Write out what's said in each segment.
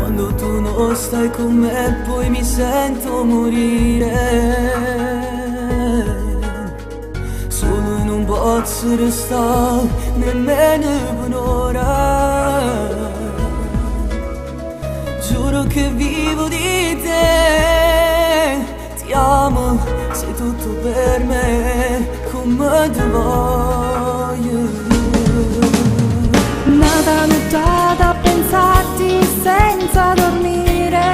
Quando tu non stai con me poi mi sento morire. Solo non posso restare nemmeno un'ora. Giuro che vivo di te, ti amo, sei tutto per me, come ti voglio. Nata nottata a pensarti senza dormire.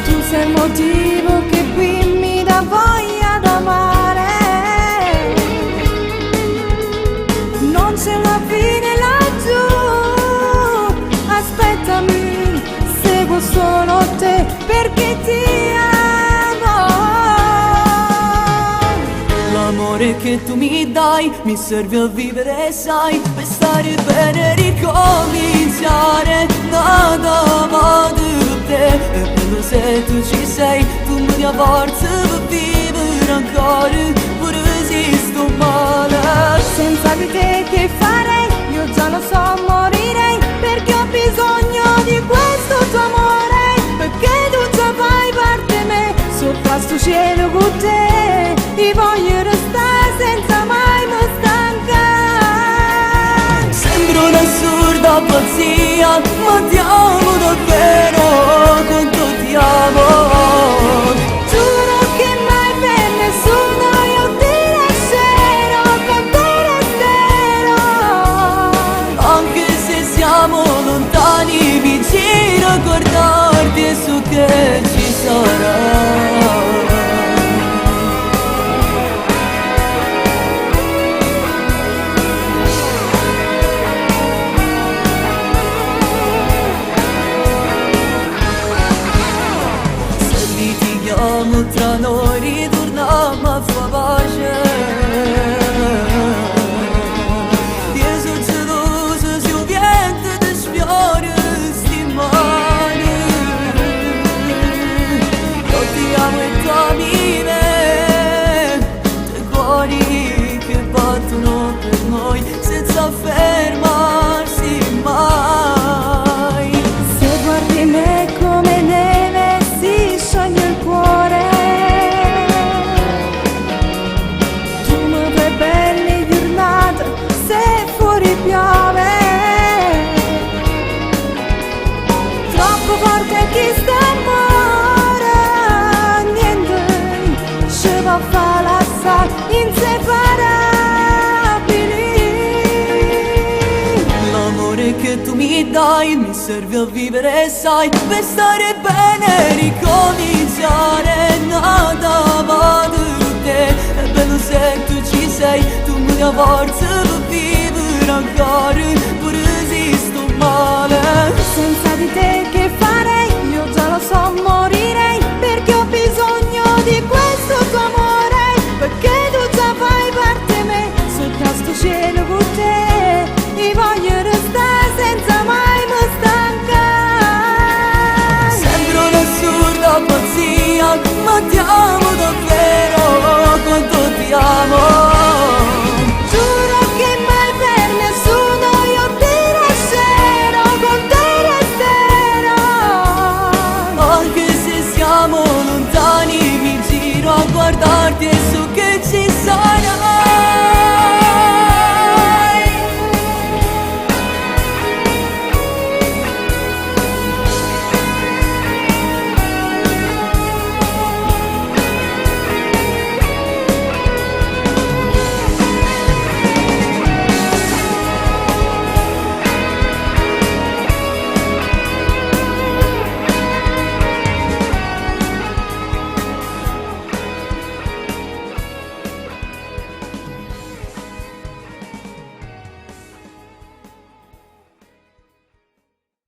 Tu sei il motivo che qui mi dà voglia d'amare. Non c'è una fine laggiù, aspettami, seguo solo te perché ti amo. L'amore che tu mi dai mi serve a vivere, sai, per stare bene e ricominciare. Nada ma di te, è bello se tu ci sei, tu mi dai forza per vivere ancora, pure se sto male. Senza di te che farei? Io già lo so, morirei, perché ho bisogno di questo tuo amore, perché tu già fai parte di me, sopra sto cielo con te, ti voglio restare senza mai mi stancare. Sembra un'assurda pazzia, ma ti amo davvero, quanto ti amo. Giuro che mai per nessuno io ti lascerò, con te resterò. Anche se siamo lontani, vicino a guardarti e so che ci sarà. Tra noi ritorniamo a fare pace. Io sono geloso se un vento ti sfiora sti mani. Io ti amo e tu ami me, due cuori che battono per noi senza fermarsi mai. Se guardi me come neve si scioglie il cuore. Forte chi sta amore, niente ci va a fare lasciare inseparabili. L'amore che tu mi dai mi serve a vivere, sai, per stare bene e ricominciare. Nada va di te, è bello se tu ci sei, tu mi dai forza per vivere ancora.